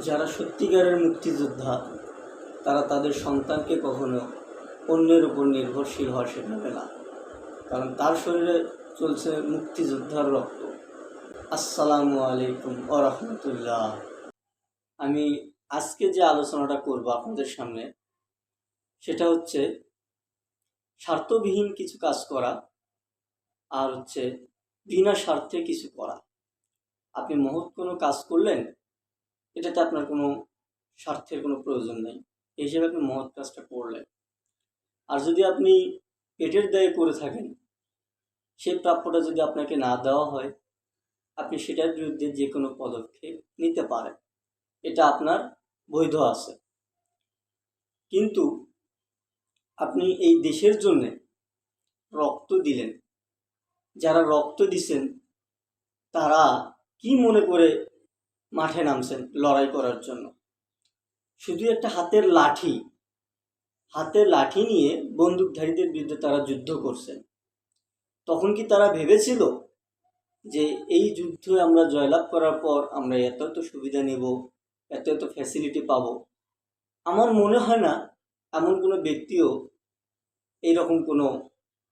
যারা সত্যিকারের মুক্তিযোদ্ধা তারা তাদের সন্তানকে কখনো অন্যের উপর নির্ভরশীল হওয়া শেখাবে না, কারণ তার শরীরে চলছে মুক্তিযোদ্ধার রক্ত। আসসালামু আলাইকুম ওয়া রাহমাতুল্লাহ। আমি আজকে যে আলোচনাটা করব আপনাদের সামনে, সেটা হচ্ছে স্বার্থবিহীন কিছু কাজ করা আর হচ্ছে বিনা স্বার্থে কিছু করা। আপনি মহৎ কোনো কাজ করলেন, এটাতে আপনার কোনো স্বার্থের কোনো প্রয়োজন নেই, এই হিসেবে আপনি মহৎ কাজটা করলেন। আর যদি আপনি পেটের দায়ে করে থাকেন, সেই প্রাপ্যটা যদি আপনাকে না দেওয়া হয়, আপনি সেটার বিরুদ্ধে যে কোনো পদক্ষেপ নিতে পারেন, এটা আপনার বৈধ আছে। কিন্তু আপনি এই দেশের জন্যে রক্ত দিলেন, যারা রক্ত দিছেন তারা কি মনে করে মাঠে নামছেন লড়াই করার জন্য? শুধু একটা হাতের লাঠি নিয়ে বন্দুকধারীদের বিরুদ্ধে তারা যুদ্ধ করছেন। তখন কি তারা ভেবেছিল যে এই যুদ্ধে আমরা জয়লাভ করার পর আমরা এত এত সুবিধা নেব, এত এত ফ্যাসিলিটি পাব? আমার মনে হয় না এমন কোনো ব্যক্তিও এইরকম কোনো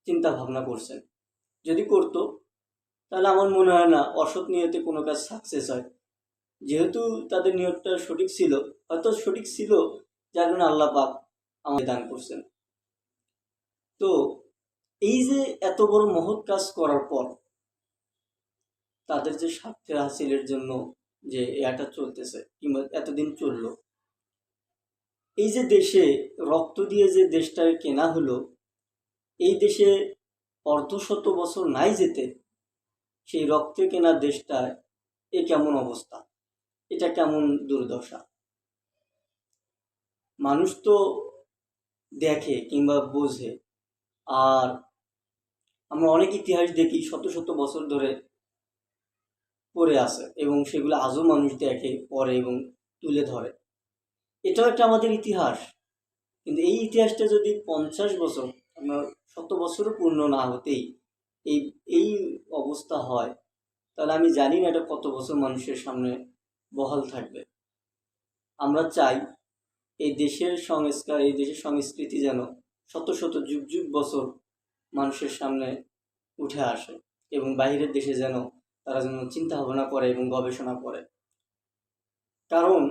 চিন্তা ভাবনা করছেন। যদি করতো, তাহলে আমার মনে হয় না অসৎ নিয়তে কোনো কাজ সাকসেস হয়। যেহেতু তাদের নিয়তটা সঠিক ছিল, হয়তো সঠিক ছিল, যার কারণে আল্লাহ পাক আমাদের দান করছেন। তো এই যে এত বড় মহৎ কাজ করার পর তাদের যে স্বার্থের হাসিলের জন্য যে এটা চলতেছে কিংবা এতদিন চললো, এই যে দেশে রক্ত দিয়ে যে দেশটা কেনা হলো, এই দেশে অর্ধশত বছর নাই যেতে সেই রক্তে কেনা দেশটায় এ কেমন অবস্থা, এটা কেমন দুর্দশা। মানুষ তো দেখে কিংবা বোঝে, আর আমরা অনেক ইতিহাস দেখি শত শত বছর ধরে পড়ে আছে এবং সেগুলো আজও মানুষ দেখে, পড়ে এবং তুলে ধরে। এটাও একটা আমাদের ইতিহাস। কিন্তু এই ইতিহাসটা যদি 50 বছর, আপনার 100 বছরও পূর্ণ না হতেই এই এই অবস্থা হয়, তাহলে আমি জানি না এটা কত বছর মানুষের সামনে বহাল থাকবে। আমরা চাই এই দেশের সংস্কার, এই দেশের সংস্কৃতি যেন শত শত যুগ যুগ বছর মানুষের সামনে উঠে আসে এবং বাইরের দেশে যেন তারা যেন চিন্তা ভাবনা করে এবং গবেষণা করে। কারণ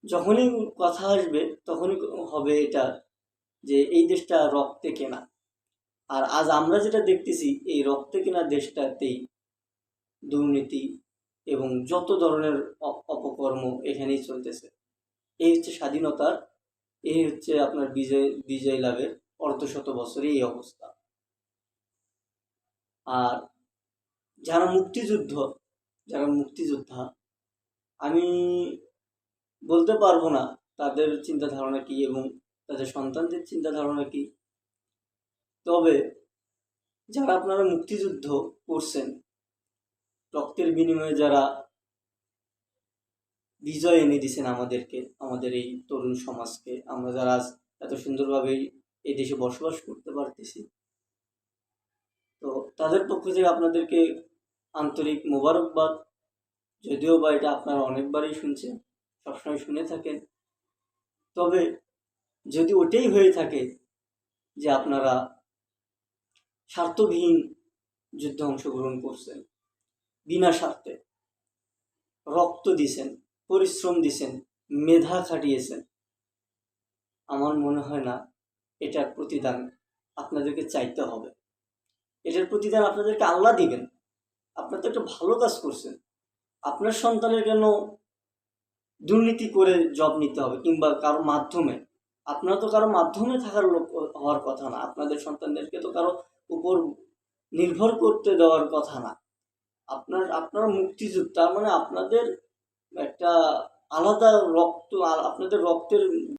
যখনই কথা আসবে তখনই হবে এটা যে এই দেশটা রক্তে কেনা। আর আজ আমরা যেটা দেখতেছি, এই রক্তে কেনা দেশটাতেই দুর্নীতি এবং যত ধরনের অপকর্ম এখানেই চলতেছে। এই হচ্ছে স্বাধীনতার, এই হচ্ছে আপনার বিজয় লাভের অর্ধশত বছরই এই অবস্থা। আর যারা মুক্তিযোদ্ধা, আমি বলতে পারবো না তাদের চিন্তা ধারণা কি এবং তাদের সন্তানদের চিন্তা ধারণা কি। তবে যারা আপনারা মুক্তিযুদ্ধ করছেন, রক্তের বিনিময়ে যারা বিজয় এনে দিয়েছেন আমাদেরকে, আমাদের এই তরুণ সমাজকে, আমরা যারা আজ এত সুন্দরভাবে এই দেশে বসবাস করতে পারতেছি, তো তাদের পক্ষ থেকে আপনাদেরকে আন্তরিক মোবারকবাদ। যদিও বা এটা আপনারা অনেকবারই শুনছেন, সবসময় শুনে থাকেন। তবে যদি ওটাই হয়ে থাকে যে আপনারা স্বার্থবিহীন যুদ্ধে অংশগ্রহণ করছেন, বিনা স্বার্থে রক্ত দিছেন, পরিশ্রম দিছেন, মেধা খাটিয়েছেন, আমার মনে হয় না এটার প্রতিদান আপনাদেরকে চাইতে হবে। এটার প্রতিদান আপনাদেরকে আল্লাহ দিবেন। আপনারা তো একটা ভালো কাজ করছেন, আপনার সন্তানের কেন দুর্নীতি করে জব নিতে হবে কিংবা কারো মাধ্যমে? আপনারা তো কারো মাধ্যমে থাকার লোক হওয়ার কথা না, আপনাদের সন্তানদেরকে তো কারো উপর নির্ভর করতে দেওয়ার কথা না। আপনারা মুক্তিযোদ্ধা, মানে আপনাদের একটা আলাদা রক্ত, আপনাদের রক্তের